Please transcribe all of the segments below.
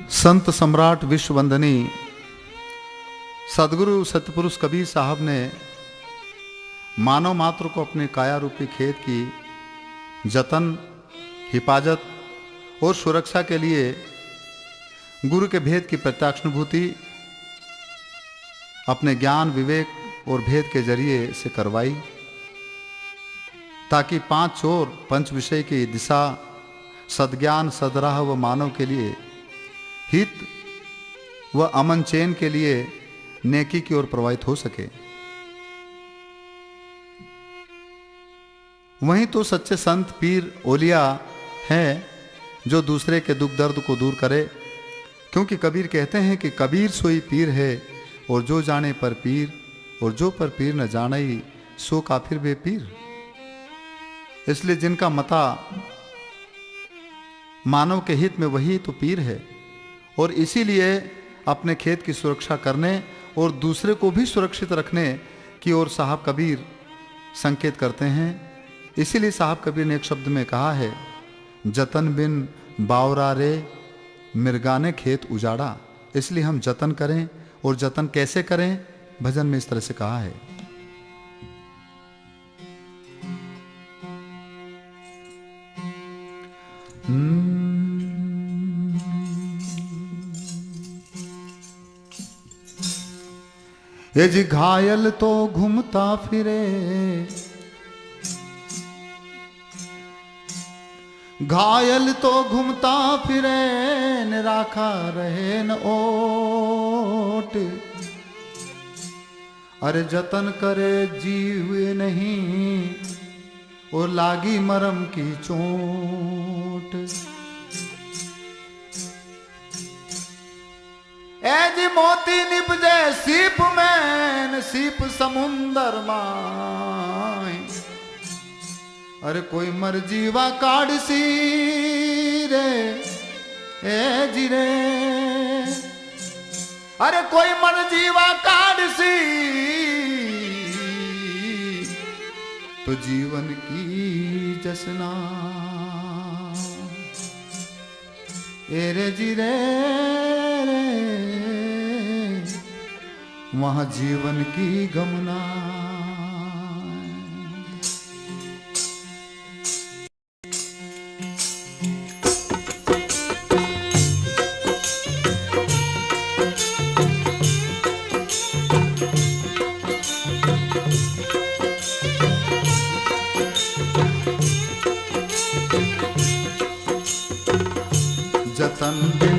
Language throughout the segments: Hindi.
संत सम्राट विश्ववंदनी सदगुरु सतपुरुष कबीर साहब ने मानव मात्र को अपने काया रूपी खेत की जतन, हिफाजत और सुरक्षा के लिए गुरु के भेद की प्रत्यक्षानुभूति अपने ज्ञान, विवेक और भेद के जरिए से करवाई, ताकि पांच चोर पंच विषय की दिशा सद्ज्ञान, सदराह व मानव के लिए हित व अमन चैन के लिए नेकी की ओर प्रवाहित हो सके। वहीं तो सच्चे संत, पीर, ओलिया हैं जो दूसरे के दुख दर्द को दूर करे, क्योंकि कबीर कहते हैं कि कबीर सोई पीर है और जो जाने पर पीर, और जो पर पीर न जाने ही सो काफिर बे पीर। इसलिए जिनका मता मानव के हित में, वही तो पीर है। और इसीलिए अपने खेत की सुरक्षा करने और दूसरे को भी सुरक्षित रखने की ओर साहब कबीर संकेत करते हैं। इसीलिए साहब कबीर ने एक शब्द में कहा है, जतन बिन बावरा रे मिर्गाने खेत उजाड़ा। इसलिए हम जतन करें, और जतन कैसे करें, भजन में इस तरह से कहा है। ये जी घायल तो घूमता फिरे, घायल तो घूमता फिरे, न राखा रहे न ओट। अरे जतन करे जीव नहीं, और लागी मरम की चोट। ए जी मोती निपजे सीप में, सीप समुंदर माय। अरे कोई मर जीवा काड़सी रे, ए जी रे। अरे कोई मर जीवा काड़सी, तो जीवन की जसना एरे जी रे, वहां जीवन की गमना। जतन बिन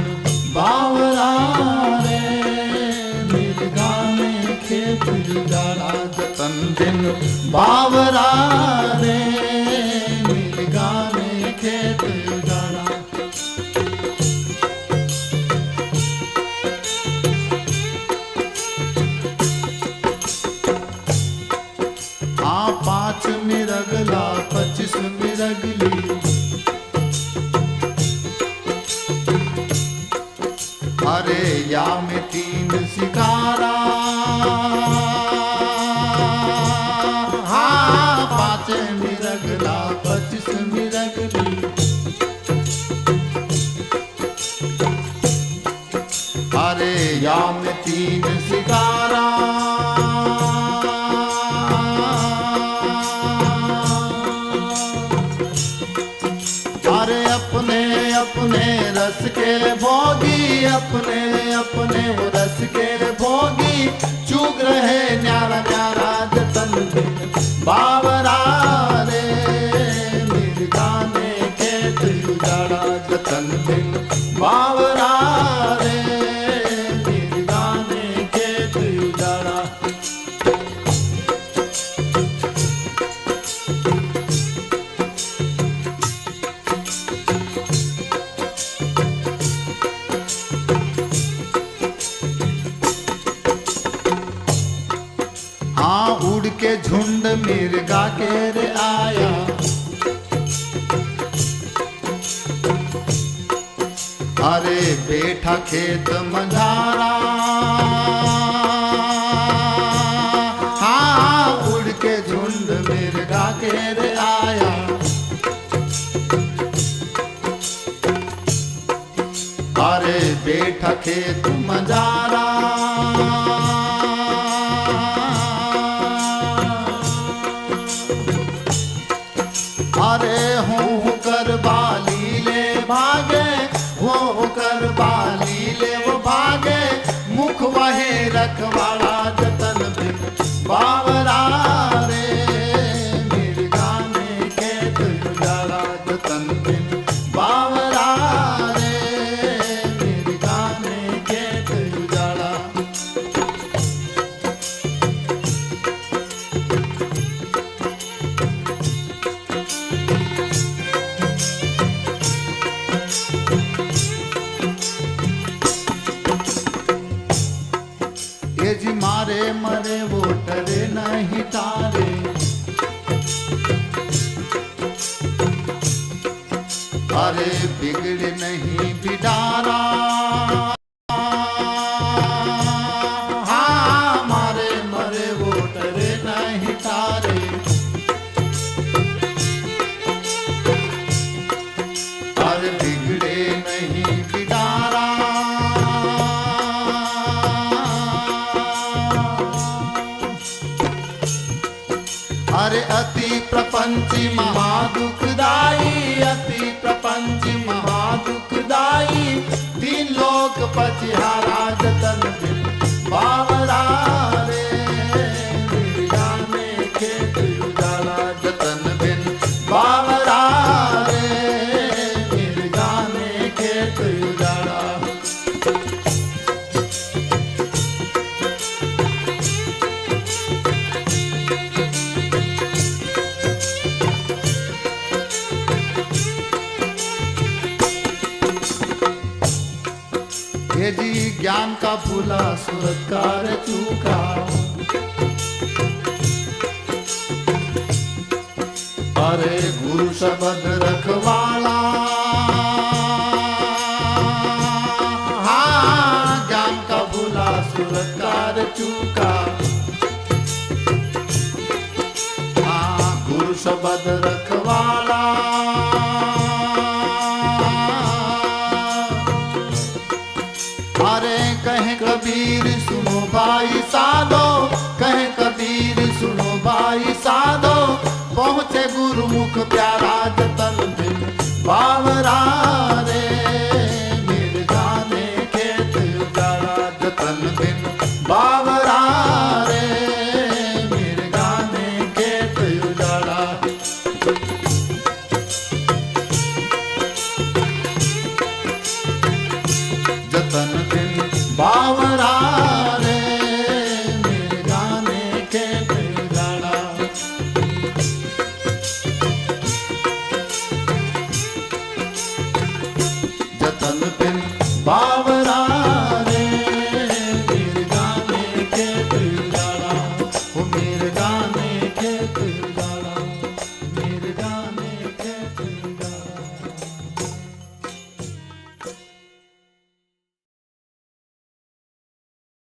बावरा रे मिर्गाने खेत उजाड़ा। जतन बिन बावरा रे मिर्गाने खेत उजाड़ा। हाँ 5 मिरगला 25 मिरगली, अरे या में 3 शिकारा। हाँ 5 मिरगला 25 मिरगली, अरे या में 3 शिकारा। अरे अपने अपने रस के भोगी, अपने अपने वो रस के भोगी, चूक रहे न्यारा न्यारा। जतन बिन बावरा रे मिर्गाने खेत उजाड़ा। जतन बिन बावरा रे मिर्गाने खेत उजाड़ा। हाँ उड़ के झुंड मिर्गा के रे आया। अरे बैठा खेत मझारा। हाँ उड़ के झुंड मिर्गा के रे आया। अरे बैठा खेत मजारा। अरे हूँ कर बाली ले भागे, वो कर बाली ले वो भागे, मुख वहे रखवाड़ा जतन बिन बावरा रे, मिर्गा में खेत उजाड़ा जतन बिन बावरा रे, मिर्गा में खेत उजाड़ा। ये जी मारे मरे वो डरे नहीं तारे, अरे बिगड़े नहीं बिडारा। हाँ मारे मरे वो डरे नहीं तारे, अरे बिगड़े नहीं बिडारा। अरे अति प्रपंच महादुखदाई, अति प्रपंच महादुखदाई, तीन लोक पचिहारा जतन बिन बावरा रे, मिर्गा में खेत उजाड़ा जतन बिन बावरा रे, मिर्गा में खेत उजाड़ा। ये जी ज्ञान का भूला सुरत्कार चूका, अरे गुरु शब्द रखवाला। हाँ ज्ञान का भूला सुरत्कार चूका, हाँ गुरु शब्द रखवाला। अरे कहे कबीर सुनो भाई साधो, कहे कबीर सुनो भाई साधो, पहुँचे गुरुमुख प्यारा जतन बिन बावरा